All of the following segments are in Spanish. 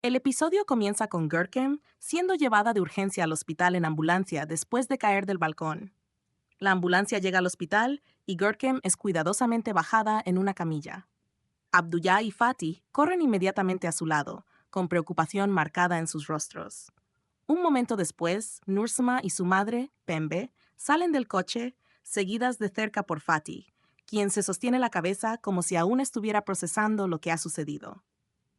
El episodio comienza con Görkem siendo llevada de urgencia al hospital en ambulancia después de caer del balcón. La ambulancia llega al hospital y Görkem es cuidadosamente bajada en una camilla. Abdullah y Fatih corren inmediatamente a su lado, con preocupación marcada en sus rostros. Un momento después, Nursema y su madre, Pembe, salen del coche, seguidas de cerca por Fatih, quien se sostiene la cabeza como si aún estuviera procesando lo que ha sucedido.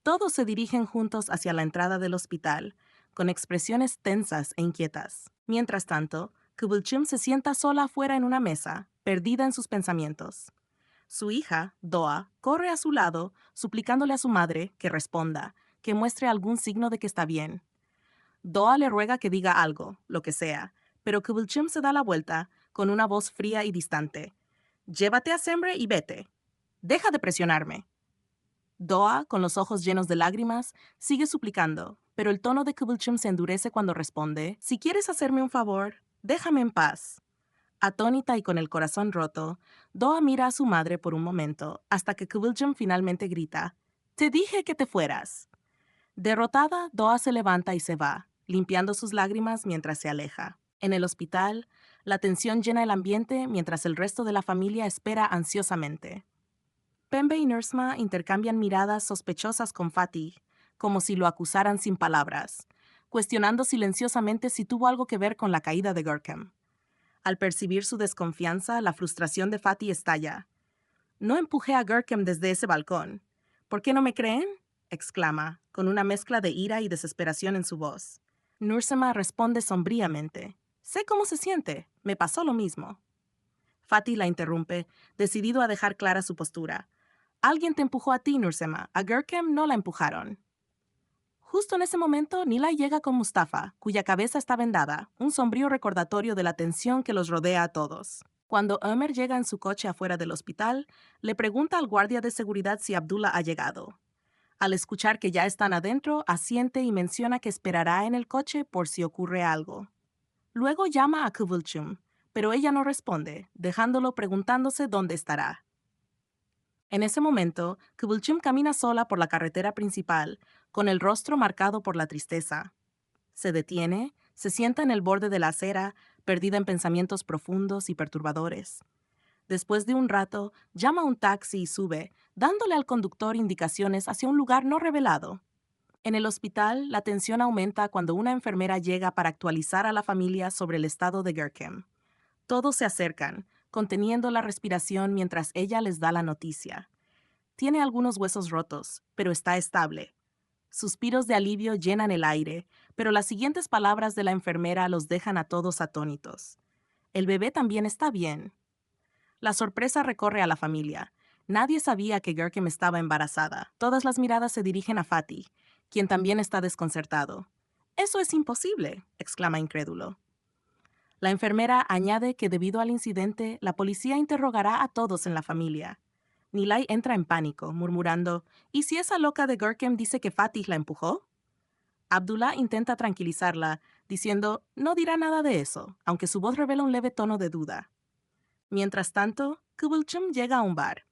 Todos se dirigen juntos hacia la entrada del hospital, con expresiones tensas e inquietas. Mientras tanto, Kıvılcım se sienta sola afuera en una mesa, perdida en sus pensamientos. Su hija, Doa, corre a su lado, suplicándole a su madre que responda, que muestre algún signo de que está bien. Doa le ruega que diga algo, lo que sea, pero Kıvılcım se da la vuelta, con una voz fría y distante. Llévate a Sembre y vete. Deja de presionarme. Doa, con los ojos llenos de lágrimas, sigue suplicando, pero el tono de Kıvılcım se endurece cuando responde, si quieres hacerme un favor, déjame en paz. Atónita y con el corazón roto, Doa mira a su madre por un momento, hasta que Kıvılcım finalmente grita, «Te dije que te fueras». Derrotada, Doa se levanta y se va, limpiando sus lágrimas mientras se aleja. En el hospital, la tensión llena el ambiente mientras el resto de la familia espera ansiosamente. Pembe y Nursema intercambian miradas sospechosas con Fatih, como si lo acusaran sin palabras, cuestionando silenciosamente si tuvo algo que ver con la caída de Görkem. Al percibir su desconfianza, la frustración de Fatih estalla. No empujé a Görkem desde ese balcón. ¿Por qué no me creen? Exclama, con una mezcla de ira y desesperación en su voz. Nursema responde sombríamente. Sé cómo se siente. Me pasó lo mismo. Fatih la interrumpe, decidido a dejar clara su postura. Alguien te empujó a ti, Nursema. A Görkem no la empujaron. Justo en ese momento, Nilay llega con Mustafa, cuya cabeza está vendada, un sombrío recordatorio de la tensión que los rodea a todos. Cuando Ömer llega en su coche afuera del hospital, le pregunta al guardia de seguridad si Abdullah ha llegado. Al escuchar que ya están adentro, asiente y menciona que esperará en el coche por si ocurre algo. Luego llama a Kıvılcım, pero ella no responde, dejándolo preguntándose dónde estará. En ese momento, Kıvılcım camina sola por la carretera principal, con el rostro marcado por la tristeza. Se detiene, se sienta en el borde de la acera, perdida en pensamientos profundos y perturbadores. Después de un rato, llama a un taxi y sube, dándole al conductor indicaciones hacia un lugar no revelado. En el hospital, la tensión aumenta cuando una enfermera llega para actualizar a la familia sobre el estado de Görkem. Todos se acercan, conteniendo la respiración mientras ella les da la noticia. Tiene algunos huesos rotos, pero está estable. Suspiros de alivio llenan el aire, pero las siguientes palabras de la enfermera los dejan a todos atónitos. El bebé también está bien. La sorpresa recorre a la familia. Nadie sabía que Görkem estaba embarazada. Todas las miradas se dirigen a Fatih, quien también está desconcertado. «Eso es imposible», exclama incrédulo. La enfermera añade que debido al incidente, la policía interrogará a todos en la familia. Nilay entra en pánico, murmurando, ¿y si esa loca de Görkem dice que Fatih la empujó? Abdullah intenta tranquilizarla, diciendo, no dirá nada de eso, aunque su voz revela un leve tono de duda. Mientras tanto, Kıvılcım llega a un bar.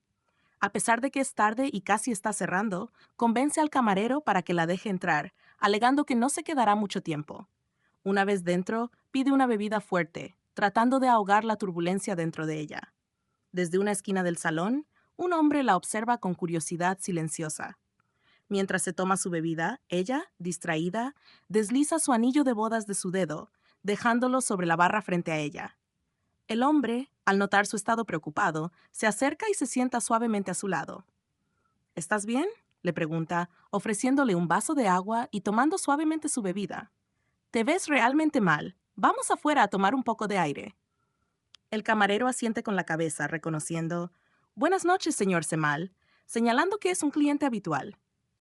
A pesar de que es tarde y casi está cerrando, convence al camarero para que la deje entrar, alegando que no se quedará mucho tiempo. Una vez dentro, pide una bebida fuerte, tratando de ahogar la turbulencia dentro de ella. Desde una esquina del salón, un hombre la observa con curiosidad silenciosa. Mientras se toma su bebida, ella, distraída, desliza su anillo de bodas de su dedo, dejándolo sobre la barra frente a ella. El hombre, al notar su estado preocupado, se acerca y se sienta suavemente a su lado. ¿Estás bien?, le pregunta, ofreciéndole un vaso de agua y tomando suavemente su bebida. Te ves realmente mal. Vamos afuera a tomar un poco de aire. El camarero asiente con la cabeza, reconociendo, «Buenas noches, señor Cemal», señalando que es un cliente habitual.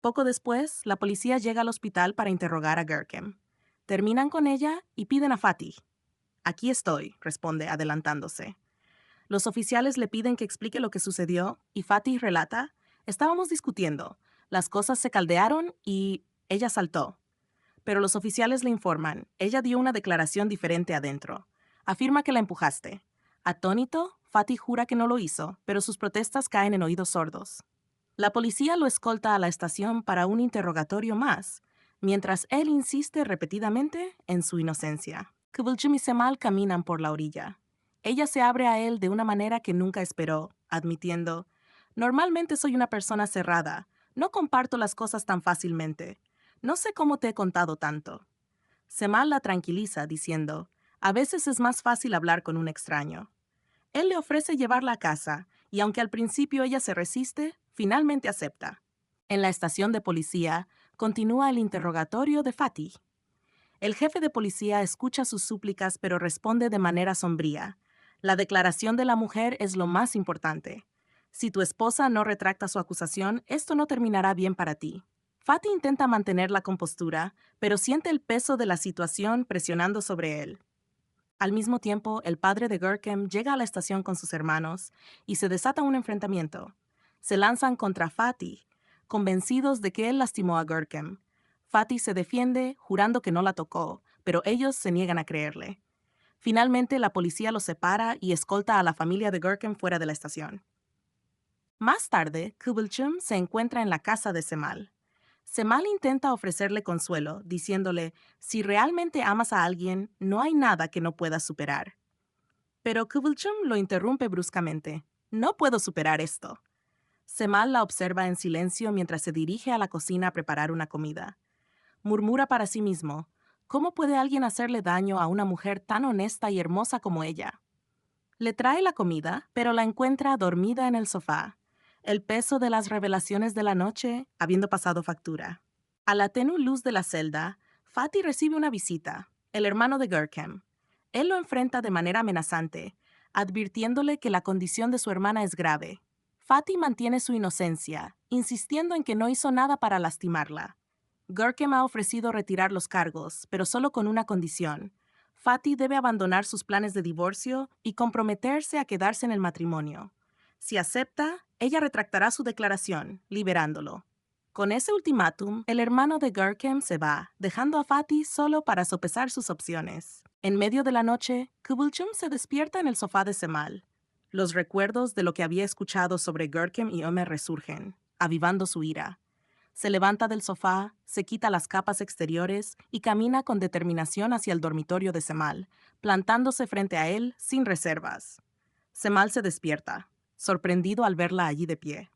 Poco después, la policía llega al hospital para interrogar a Görkem. Terminan con ella y piden a Fatih. «Aquí estoy», responde, adelantándose. Los oficiales le piden que explique lo que sucedió y Fatih relata, «Estábamos discutiendo, las cosas se caldearon y ella saltó». Pero los oficiales le informan, ella dio una declaración diferente adentro. Afirma que la empujaste. Atónito, Fatih jura que no lo hizo, pero sus protestas caen en oídos sordos. La policía lo escolta a la estación para un interrogatorio más, mientras él insiste repetidamente en su inocencia. Kıvılcım y Cemal caminan por la orilla. Ella se abre a él de una manera que nunca esperó, admitiendo, «Normalmente soy una persona cerrada, no comparto las cosas tan fácilmente. No sé cómo te he contado tanto». Cemal la tranquiliza, diciendo, «A veces es más fácil hablar con un extraño». Él le ofrece llevarla a casa, y aunque al principio ella se resiste, finalmente acepta. En la estación de policía, continúa el interrogatorio de Fatih. El jefe de policía escucha sus súplicas pero responde de manera sombría. La declaración de la mujer es lo más importante. Si tu esposa no retracta su acusación, esto no terminará bien para ti. Fatih intenta mantener la compostura, pero siente el peso de la situación presionando sobre él. Al mismo tiempo, el padre de Görkem llega a la estación con sus hermanos y se desata un enfrentamiento. Se lanzan contra Fatih, convencidos de que él lastimó a Görkem. Fatih se defiende, jurando que no la tocó, pero ellos se niegan a creerle. Finalmente, la policía los separa y escolta a la familia de Görkem fuera de la estación. Más tarde, Kıvılcım se encuentra en la casa de Cemal. Cemal intenta ofrecerle consuelo, diciéndole, si realmente amas a alguien, no hay nada que no puedas superar. Pero Kıvılcım lo interrumpe bruscamente. No puedo superar esto. Cemal la observa en silencio mientras se dirige a la cocina a preparar una comida. Murmura para sí mismo, ¿cómo puede alguien hacerle daño a una mujer tan honesta y hermosa como ella? Le trae la comida, pero la encuentra dormida en el sofá. El peso de las revelaciones de la noche habiendo pasado factura. A la tenue luz de la celda, Fatih recibe una visita, el hermano de Görkem. Él lo enfrenta de manera amenazante, advirtiéndole que la condición de su hermana es grave. Fatih mantiene su inocencia, insistiendo en que no hizo nada para lastimarla. Görkem ha ofrecido retirar los cargos, pero solo con una condición. Fatih debe abandonar sus planes de divorcio y comprometerse a quedarse en el matrimonio. Si acepta, ella retractará su declaración, liberándolo. Con ese ultimátum, el hermano de Görkem se va, dejando a Fatih solo para sopesar sus opciones. En medio de la noche, Kıvılcım se despierta en el sofá de Cemal. Los recuerdos de lo que había escuchado sobre Görkem y Ömer resurgen, avivando su ira. Se levanta del sofá, se quita las capas exteriores y camina con determinación hacia el dormitorio de Cemal, plantándose frente a él sin reservas. Cemal se despierta, sorprendido al verla allí de pie.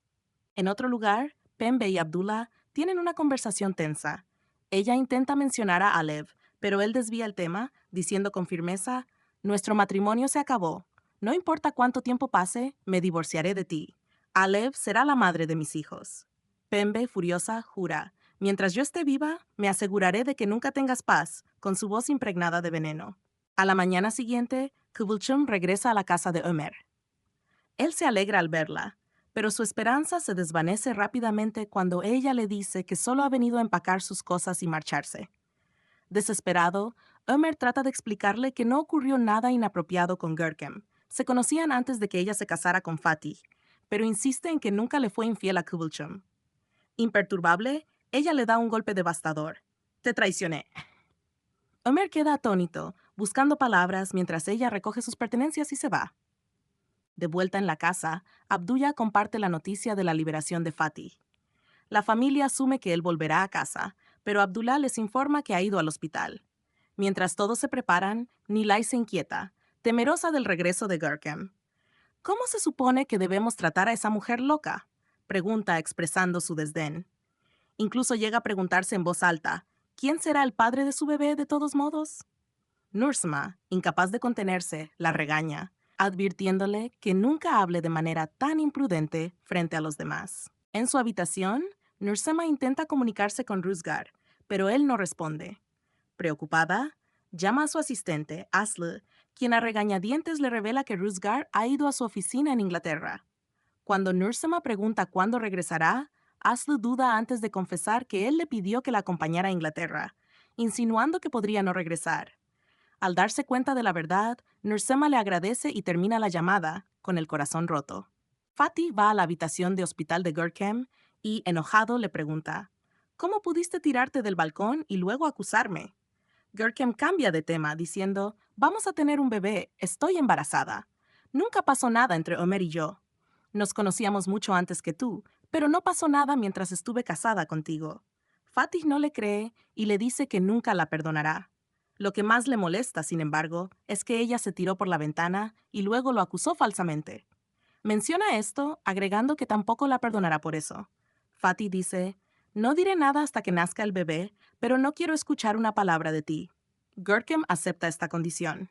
En otro lugar, Pembe y Abdullah tienen una conversación tensa. Ella intenta mencionar a Alev, pero él desvía el tema, diciendo con firmeza, «Nuestro matrimonio se acabó. No importa cuánto tiempo pase, me divorciaré de ti. Alev será la madre de mis hijos». Pembe, furiosa, jura, «Mientras yo esté viva, me aseguraré de que nunca tengas paz», con su voz impregnada de veneno. A la mañana siguiente, Kıvılcım regresa a la casa de Ömer. Él se alegra al verla, pero su esperanza se desvanece rápidamente cuando ella le dice que solo ha venido a empacar sus cosas y marcharse. Desesperado, Ömer trata de explicarle que no ocurrió nada inapropiado con Görkem. Se conocían antes de que ella se casara con Fatih, pero insiste en que nunca le fue infiel a Kıvılcım. Imperturbable, ella le da un golpe devastador. «Te traicioné». Ömer queda atónito, buscando palabras mientras ella recoge sus pertenencias y se va. De vuelta en la casa, Abdullah comparte la noticia de la liberación de Fatih. La familia asume que él volverá a casa, pero Abdullah les informa que ha ido al hospital. Mientras todos se preparan, Nilay se inquieta, temerosa del regreso de Görkem. «¿Cómo se supone que debemos tratar a esa mujer loca?», pregunta expresando su desdén. Incluso llega a preguntarse en voz alta, ¿quién será el padre de su bebé de todos modos? Nursema, incapaz de contenerse, la regaña, advirtiéndole que nunca hable de manera tan imprudente frente a los demás. En su habitación, Nursema intenta comunicarse con Rüzgar, pero él no responde. Preocupada, llama a su asistente, Aslı, quien a regañadientes le revela que Rüzgar ha ido a su oficina en Inglaterra. Cuando Nursema pregunta cuándo regresará, Aslı duda antes de confesar que él le pidió que la acompañara a Inglaterra, insinuando que podría no regresar. Al darse cuenta de la verdad, Nursema le agradece y termina la llamada, con el corazón roto. Fatih va a la habitación de hospital de Görkem y, enojado, le pregunta, «¿Cómo pudiste tirarte del balcón y luego acusarme?». Görkem cambia de tema, diciendo, «Vamos a tener un bebé, estoy embarazada. Nunca pasó nada entre Ömer y yo. Nos conocíamos mucho antes que tú, pero no pasó nada mientras estuve casada contigo». Fatih no le cree y le dice que nunca la perdonará. Lo que más le molesta, sin embargo, es que ella se tiró por la ventana y luego lo acusó falsamente. Menciona esto, agregando que tampoco la perdonará por eso. Fatih dice, no diré nada hasta que nazca el bebé, pero no quiero escuchar una palabra de ti. Görkem acepta esta condición.